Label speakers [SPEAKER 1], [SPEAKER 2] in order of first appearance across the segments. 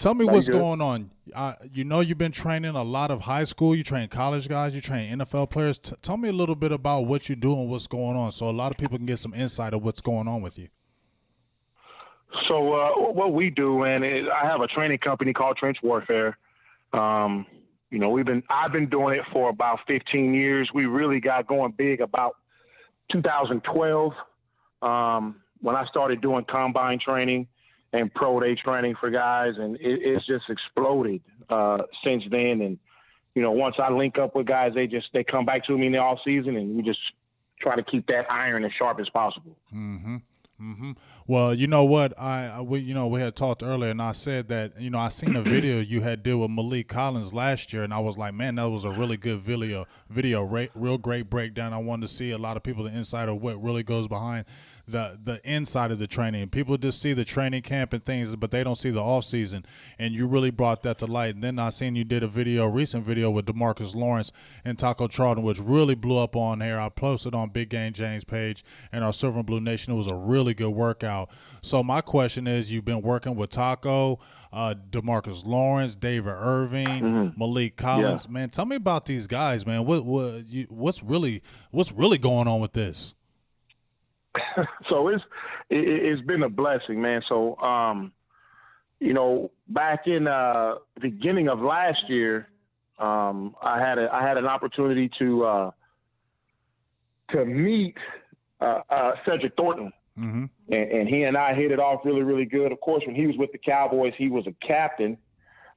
[SPEAKER 1] Tell me
[SPEAKER 2] No, you
[SPEAKER 1] what's
[SPEAKER 2] good.
[SPEAKER 1] going on. You've been training a lot of high school. You train college guys. You train NFL players. Tell me a little bit about what you do and what's going on, so a lot of people can get some insight of what's going on with you.
[SPEAKER 2] So what we do, I have a training company called Trench Warfare. I've been doing it for about 15 years. We really got going big about 2012 when I started doing combine training and pro day training for guys, and it's just exploded since then. And once I link up with guys, they come back to me in the off season, and we just try to keep that iron as sharp as possible.
[SPEAKER 1] Mm-hmm. Mm-hmm. Well, you know what? We had talked earlier, and I said that I seen a video you had did with Malik Collins last year, and I was like, man, that was a really good video, real great breakdown. I wanted to see a lot of people the inside of what really goes behind the inside of the training. People just see the training camp and things, but they don't see the off season. And you really brought that to light. And then I seen you did a recent video with DeMarcus Lawrence and Taco Charlton, which really blew up on here. I posted on Big Game James page and our Silver&Blue Nation. It was a really good workout. So my question is, you've been working with Taco, DeMarcus Lawrence, David Irving, Malik Collins.
[SPEAKER 2] Yeah.
[SPEAKER 1] Man, tell me about these guys, man. What's really going on with this?
[SPEAKER 2] So it's been a blessing, man. So back in the beginning of last year, I had an opportunity to meet Cedric Thornton, and he and I hit it off really, really good. Of course, when he was with the Cowboys, he was a captain,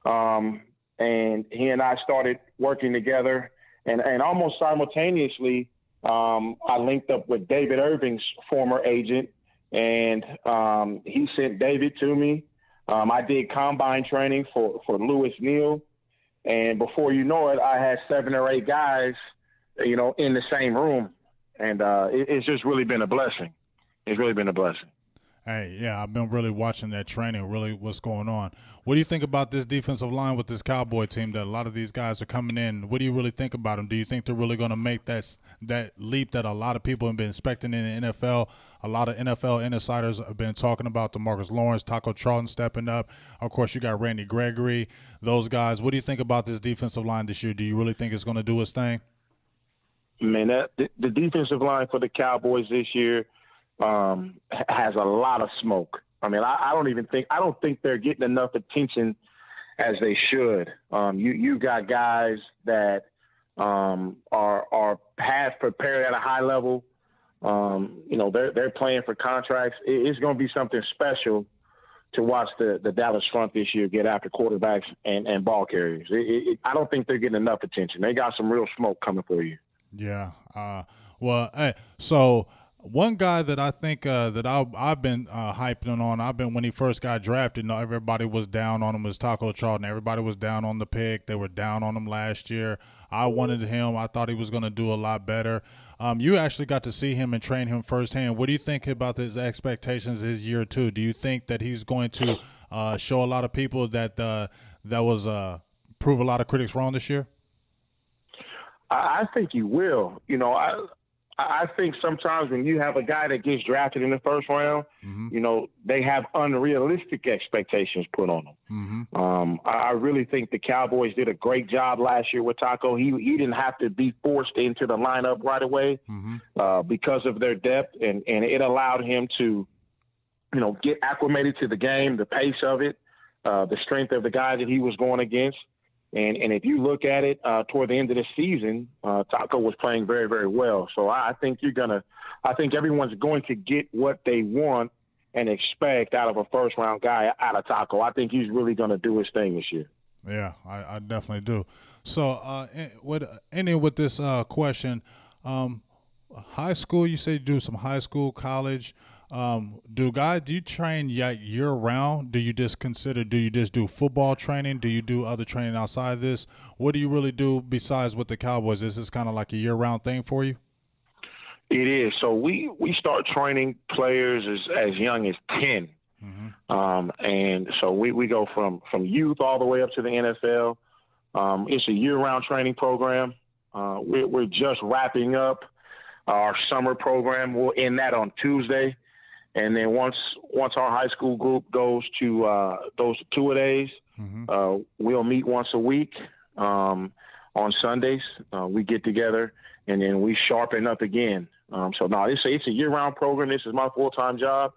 [SPEAKER 2] and he and I started working together, and almost simultaneously. I linked up with David Irving's former agent, and he sent David to me. I did combine training for Lewis Neal, and before you know it, I had 7 or 8 guys, in the same room, and it's just really been a blessing. It's really been a blessing.
[SPEAKER 1] Hey, yeah, I've been really watching that training, really what's going on. What do you think about this defensive line with this Cowboy team that a lot of these guys are coming in? What do you really think about them? Do you think they're really going to make that leap that a lot of people have been expecting in the NFL? A lot of NFL insiders have been talking about DeMarcus Lawrence, Taco Charlton stepping up. Of course, you got Randy Gregory, those guys. What do you think about this defensive line this year? Do you really think it's going to do its thing?
[SPEAKER 2] Man, the defensive line for the Cowboys this year has a lot of smoke. I mean, I don't think they're getting enough attention as they should. You got guys that are past prepared at a high level. They're playing for contracts. It's going to be something special to watch the Dallas front this year get after quarterbacks and ball carriers. I don't think they're getting enough attention. They got some real smoke coming for you.
[SPEAKER 1] Yeah. Hey, so one guy that I think that I've been hyping on, when he first got drafted, everybody was down on him, was Taco Charlton. Everybody was down on the pick. They were down on him last year. I wanted him. I thought he was going to do a lot better. You actually got to see him and train him firsthand. What do you think about his expectations his year 2? Do you think that he's going to show a lot of people that prove a lot of critics wrong this year?
[SPEAKER 2] I think he will. I think sometimes when you have a guy that gets drafted in the first round, they have unrealistic expectations put on them. I really think the Cowboys did a great job last year with Taco. He didn't have to be forced into the lineup right away because of their depth, and it allowed him to, get acclimated to the game, the pace of it, the strength of the guy that he was going against. And if you look at it toward the end of the season, Taco was playing very, very well. So I think everyone's going to get what they want and expect out of a first-round guy out of Taco. I think he's really going to do his thing this year.
[SPEAKER 1] Yeah, I definitely do. So with this question, high school, you say you do some high school, college. Do you train year round? Do you just do football training? Do you do other training outside this? What do you really do besides with the Cowboys? Is this kind of like a year round thing for you?
[SPEAKER 2] It is. So we start training players as young as 10. And so we go from youth all the way up to the NFL. It's a year round training program. We're just wrapping up our summer program. We'll end that on Tuesday. And then once our high school group goes to 2-a-days, We'll meet once a week on Sundays. We get together, and then we sharpen up again. It's a year-round program. This is my full-time job.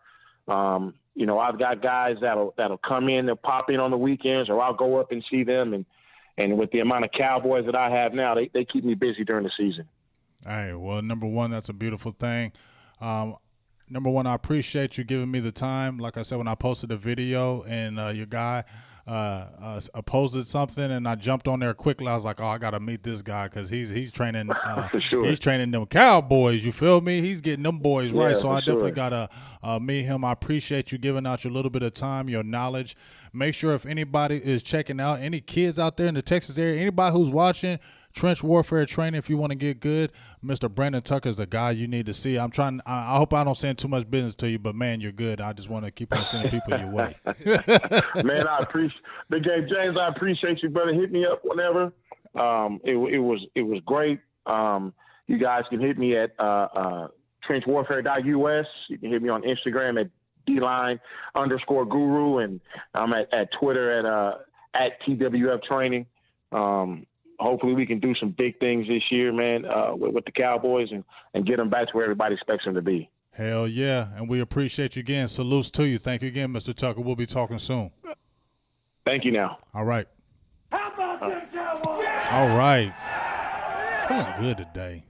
[SPEAKER 2] I've got guys that'll come in, they'll pop in on the weekends, or I'll go up and see them. And with the amount of Cowboys that I have now, they keep me busy during the season.
[SPEAKER 1] Hey, well, number one, that's a beautiful thing. Number one, I appreciate you giving me the time. Like I said, when I posted the video and your guy posted something, and I jumped on there quickly. I was like, oh, I got to meet this guy because he's training.
[SPEAKER 2] For sure.
[SPEAKER 1] He's training them Cowboys. You feel me? He's getting them boys right. So I definitely got to meet him. I appreciate you giving out your little bit of time, your knowledge. Make sure if anybody is checking out, any kids out there in the Texas area, anybody who's watching trench warfare training, if you want to get good, Mr. Brandon Tucker is the guy you need to see. I hope I don't send too much business to you, but man, you're good. I just want to keep on sending people your way.
[SPEAKER 2] Man, I appreciate Big Game James. I appreciate you, brother. Hit me up whenever. It was great. You guys can hit me at trenchwarfare.us. You can hit me on Instagram at DLine_guru, and I'm at Twitter at TWF Training. Hopefully we can do some big things this year, man, with the Cowboys and get them back to where everybody expects them to be.
[SPEAKER 1] Hell yeah, and we appreciate you again. Salutes to you. Thank you again, Mr. Tucker. We'll be talking soon.
[SPEAKER 2] Thank you now.
[SPEAKER 1] All right.
[SPEAKER 3] How about them Cowboys?
[SPEAKER 1] All right. Feeling good today.